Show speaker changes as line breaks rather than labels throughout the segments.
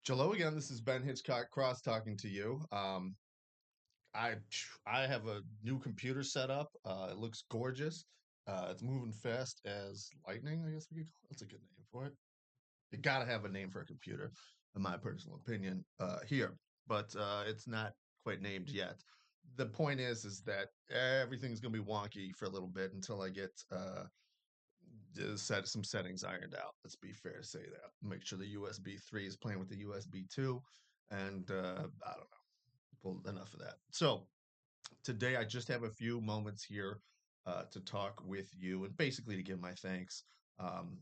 Hello again. This is Ben Hitchcock Cross talking to you. I I have a new computer set up. It looks gorgeous. It's moving fast as lightning. I guess we could call it. That's a good name for it. You got to have a name for a computer, in my personal opinion. Here, but it's not quite named yet. The point is that everything's gonna be wonky for a little bit until I get some settings ironed out. Let's be fair to say that. Make sure the USB 3 is playing with the USB 2, and I don't know. Well, enough of that. So today I just have a few moments here to talk with you and basically to give my thanks. Um,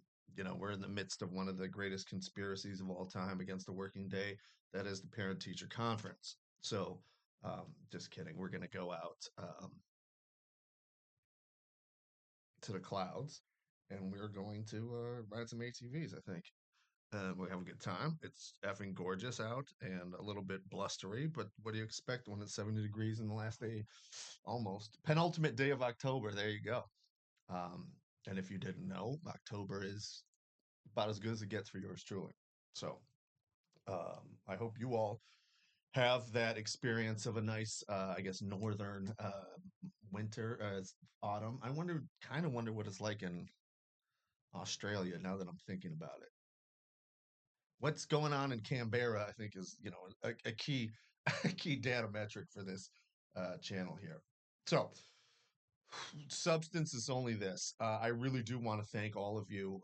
we're in the midst of one of the greatest conspiracies of all time against the working day. That is the Parent Teacher Conference. So, just kidding. We're going to go out to the clouds and we're going to ride some ATVs, I think. We have a good time. It's effing gorgeous out and a little bit blustery, but what do you expect when it's 70 degrees in the last day, almost penultimate day of October? There you go. Um, and if you didn't know, October is about as good as it gets for yours truly. So I hope you all have that experience of a nice, I guess, northern winter, autumn. Kind of wonder what it's like in Australia now that I'm thinking about it. What's going on in Canberra, I think, is a key a key data metric for this channel here. So, substance is only this. I really do want to thank all of you,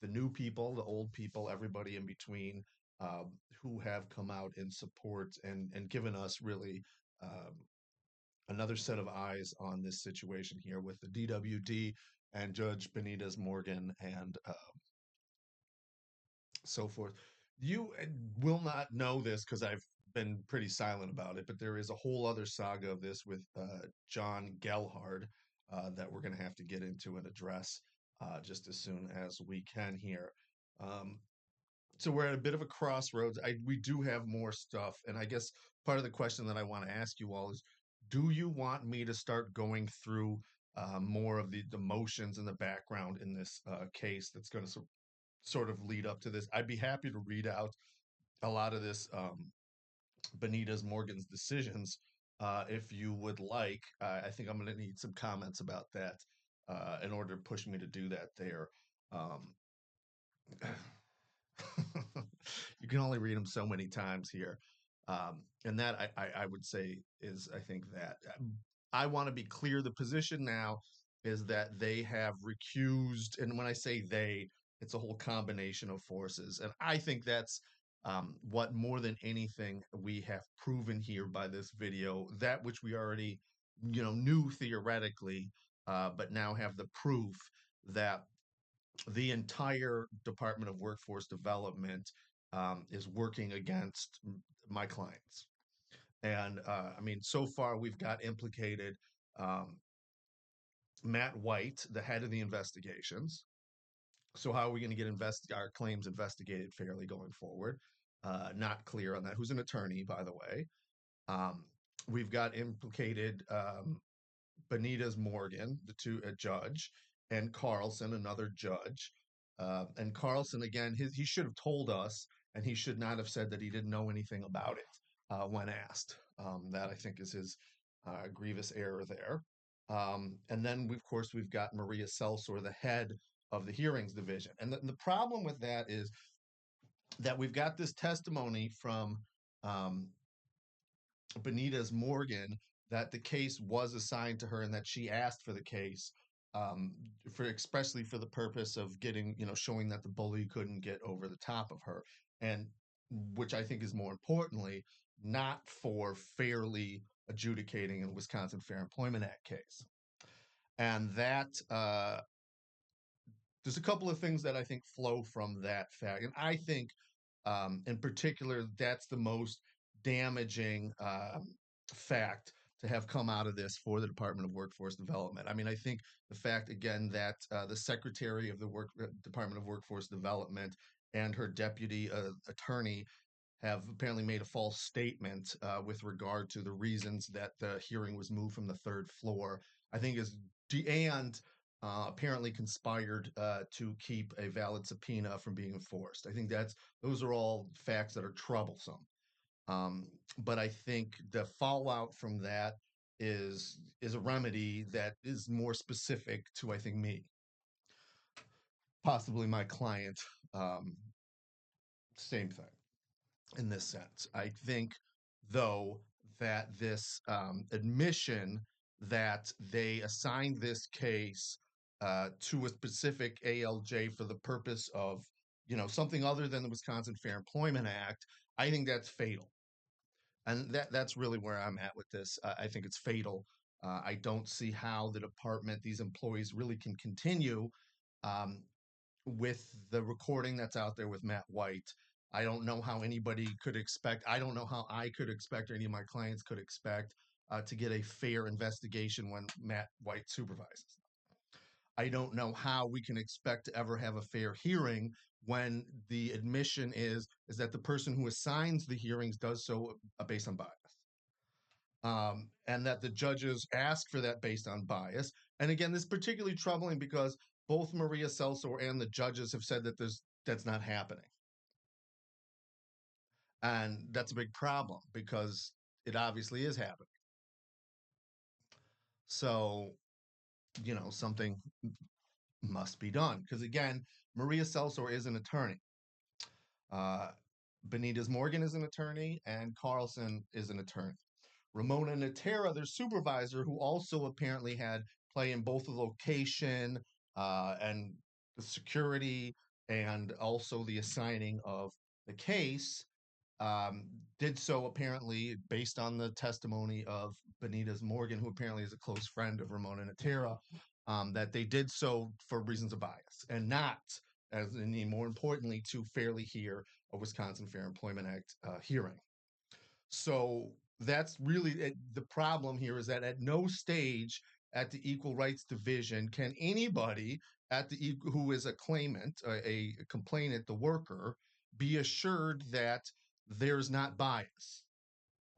the new people, the old people, everybody in between, um, who have come out in support and given us really um, another set of eyes on this situation here with the DWD and Judge Benitez Morgan and so forth. You will not know this because I've been pretty silent about it, but there is a whole other saga of this with John Gelhard that we're going to have to get into and address just as soon as we can here. Um, so we're at a bit of a crossroads. We do have more stuff, and I guess part of the question that I want to ask you all is, do you want me to start going through more of the motions and the background in this case that's going to sort of lead up to this? I'd be happy to read out a lot of this Benitez Morgan's decisions if you would like. I think I'm going to need some comments about that in order to push me to do that there. Um, you can only read them so many times here. And that I would say is, I think that I want to be clear. The position now is that they have recused, and when I say they, it's a whole combination of forces. And I think that's what more than anything we have proven here by this video, that which we already, knew theoretically, but now have the proof that the entire Department of Workforce Development is working against my clients. And I mean, so far we've got implicated um, Matt White, the head of the investigations. So how are we going to get our claims investigated fairly going forward? Not clear on that. Who's an attorney, by the way? Um, we've got implicated Benitez Morgan, a judge, and Carlson, another judge. And Carlson, again, he should have told us, and he should not have said that he didn't know anything about it when asked. That I think is his grievous error there. And then, of course, we've got Maria Selsor, the head of the hearings division. And the problem with that is that we've got this testimony from um, Benitez Morgan that the case was assigned to her and that she asked for the case um, for expressly for the purpose of getting, showing that the bully couldn't get over the top of her, and which I think is more importantly, not for fairly adjudicating a Wisconsin Fair Employment Act case. And that there's a couple of things that I think flow from that fact, and I think in particular, that's the most damaging fact to have come out of this for the Department of Workforce Development. I mean, I think the fact, again, that the Secretary of the Department of Workforce Development and her deputy attorney have apparently made a false statement with regard to the reasons that the hearing was moved from the third floor. I think is and apparently conspired to keep a valid subpoena from being enforced. I think those are all facts that are troublesome. But I think the fallout from that is a remedy that is more specific to, I think, me, possibly my client. Um, Same thing in this sense. I think, though, that this admission that they assigned this case to a specific ALJ for the purpose of, something other than the Wisconsin Fair Employment Act, I think that's fatal. And that's really where I'm at with this. I think it's fatal. I don't see how the department, these employees, really can continue um, with the recording that's out there with Matt White. I don't know how anybody could expect. I don't know how I could expect, or any of my clients could expect, to get a fair investigation when Matt White supervises. I don't know how we can expect to ever have a fair hearing when the admission is that the person who assigns the hearings does so based on bias, and that the judges ask for that based on bias. And again, this is particularly troubling because both Maria Celsor and the judges have said that that's not happening, and that's a big problem because it obviously is happening. So, something must be done because again, Maria Celsor is an attorney. Uh, Benitez Morgan is an attorney, and Carlson is an attorney. Ramona Natera, their supervisor, who also apparently had play in both the location and the security and also the assigning of the case, um, did so apparently based on the testimony of Benitez Morgan, who apparently is a close friend of Ramona Natera, that they did so for reasons of bias and not, as any more importantly, to fairly hear a Wisconsin Fair Employment Act hearing. So that's really the problem here, is that at no stage at the Equal Rights Division can anybody who is a claimant, a complainant, the worker, be assured that there's not bias.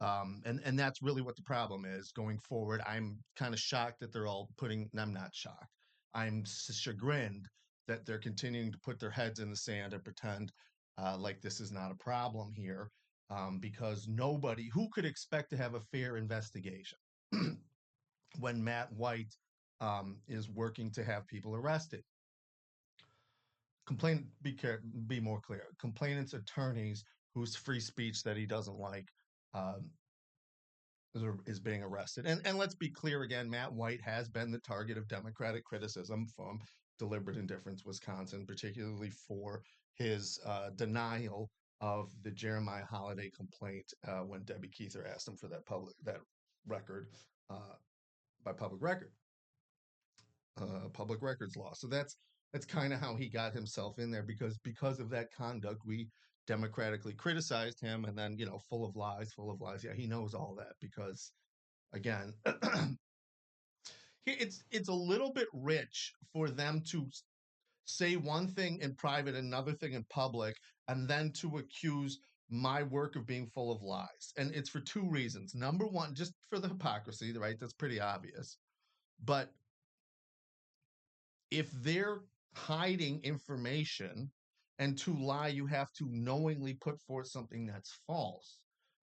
And that's really what the problem is going forward. I'm kind of shocked that they're all I'm not shocked. I'm chagrined that they're continuing to put their heads in the sand and pretend like this is not a problem here, because who could expect to have a fair investigation when Matt White is working to have people arrested? Be more clear. Complainants' attorneys whose free speech that he doesn't like um, is being arrested. And let's be clear again, Matt White has been the target of Democratic criticism from Deliberate Indifference Wisconsin, particularly for his denial of the Jeremiah Holiday complaint when Debbie Keither asked him for that record uh, by public records law. So that's kind of how he got himself in there, because of that conduct, we democratically criticized him, and then full of lies, full of lies. Yeah, he knows all that because again, it's a little bit rich for them to say one thing in private, another thing in public, and then to accuse my work of being full of lies. And it's for two reasons. Number one, just for the hypocrisy, right? That's pretty obvious. But if they're hiding information, and to lie, you have to knowingly put forth something that's false.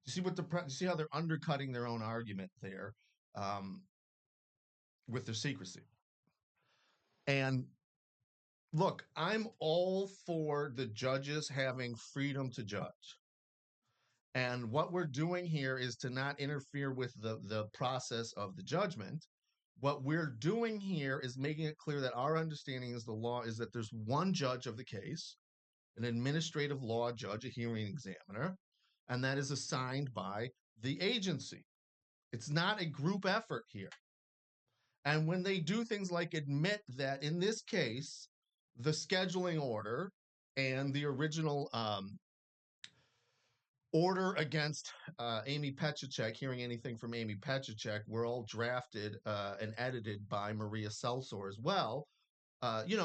You see how they're undercutting their own argument there, um, with their secrecy. And look, I'm all for the judges having freedom to judge. And what we're doing here is to not interfere with the process of the judgment. What we're doing here is making it clear that our understanding is the law is that there's one judge of the case, an administrative law judge, a hearing examiner, and that is assigned by the agency. It's not a group effort here. And when they do things like admit that in this case, the scheduling order and the original order against Amy Petchacek, hearing anything from Amy Petchacek, were all drafted and edited by Maria Celsor as well.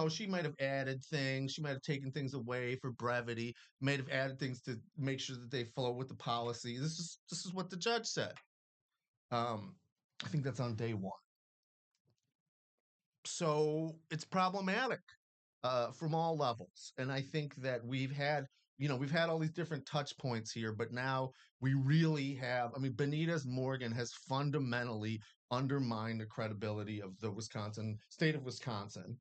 She might have added things, she might have taken things away for brevity, might have added things to make sure that they flow with the policy. This is what the judge said. I think that's on day one. So it's problematic from all levels. And I think that we've had all these different touch points here, but now we really have. I mean, Benitez Morgan has fundamentally undermined the credibility of the Wisconsin state of Wisconsin,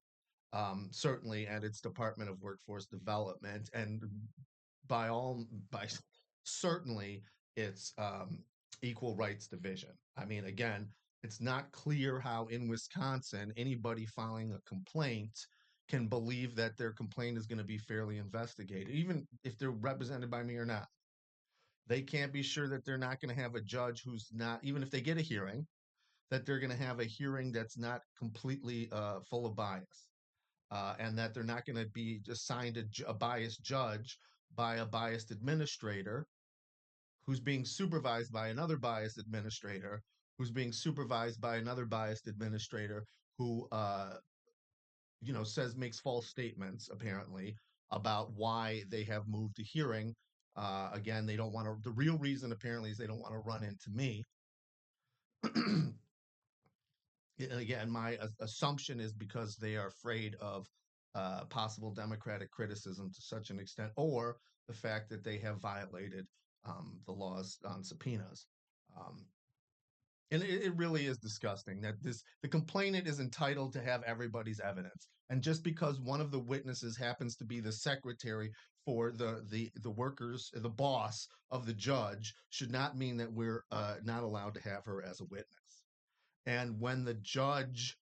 certainly, and its Department of Workforce Development, and by certainly its Equal Rights Division. I mean, again, it's not clear how in Wisconsin anybody filing a complaint can believe that their complaint is going to be fairly investigated, even if they're represented by me or not. They can't be sure that they're not going to have a judge who's not, even if they get a hearing, that they're going to have a hearing that's not completely full of bias, and that they're not going to be assigned a biased judge by a biased administrator who's being supervised by another biased administrator who's being supervised by another biased administrator who says makes false statements apparently about why they have moved a hearing. Again, they don't want to. The real reason apparently is they don't want to run into me. Again, my assumption is because they are afraid of possible Democratic criticism to such an extent, or the fact that they have violated the laws on subpoenas. Um, and it really is disgusting that the complainant is entitled to have everybody's evidence, and just because one of the witnesses happens to be the secretary for the workers, the boss of the judge, should not mean that we're not allowed to have her as a witness. And when the judge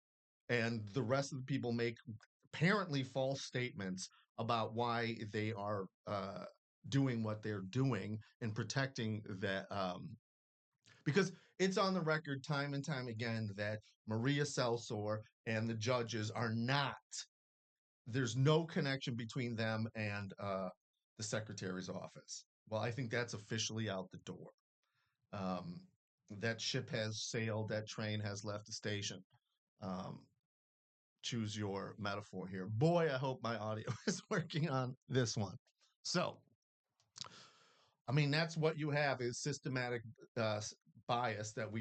and the rest of the people make apparently false statements about why they are doing what they're doing and protecting that, because it's on the record time and time again that Maria Celsor and the judges are not. There's no connection between them and the secretary's office. Well, I think that's officially out the door. Um, that ship has sailed. That train has left the station. Um, choose your metaphor here. Boy, I hope my audio is working on this one. So, I mean, that's what you have is systematic uh, bias that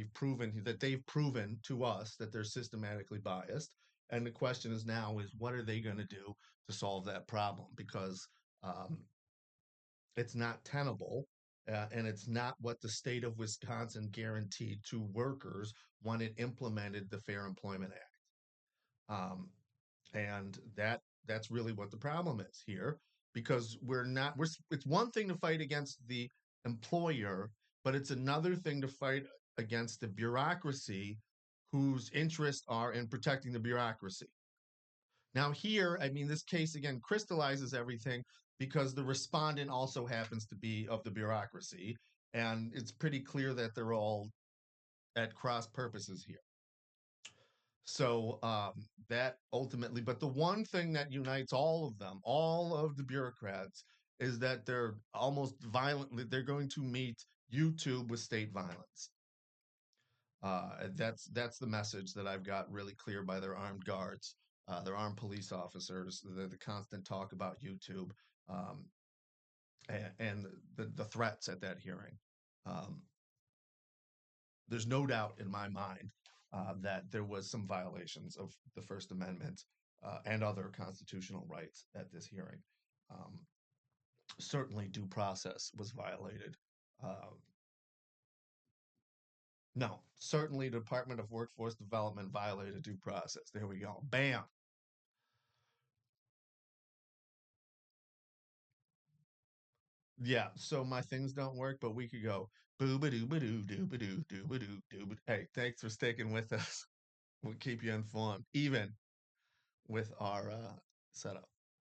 they've proven to us that they're systematically biased. And the question is now is what are they going to do to solve that problem? Because um, it's not tenable. And it's not what the state of Wisconsin guaranteed to workers when it implemented the Fair Employment Act. Um, and that's really what the problem is here, because it's one thing to fight against the employer, but it's another thing to fight against the bureaucracy whose interests are in protecting the bureaucracy. Now here, I mean, this case again crystallizes everything because the respondent also happens to be of the bureaucracy, and it's pretty clear that they're all at cross purposes here. So that ultimately, but the one thing that unites all of them, all of the bureaucrats, is that they're almost violently, they're going to meet YouTube with state violence. That's the message that I've got really clear by their armed guards, their armed police officers, the constant talk about YouTube, um, and the threats at that hearing. Um, there's no doubt in my mind that there was some violations of the First Amendment and other constitutional rights at this hearing. Um, Certainly, due process was violated. Uh, no, certainly, the Department of Workforce Development violated due process. There we go. Bam. Yeah. So my things don't work, but we could go boo ba doo ba doo doo ba doo doo ba doo doo. Hey, thanks for sticking with us. We'll keep you informed, even with our setup.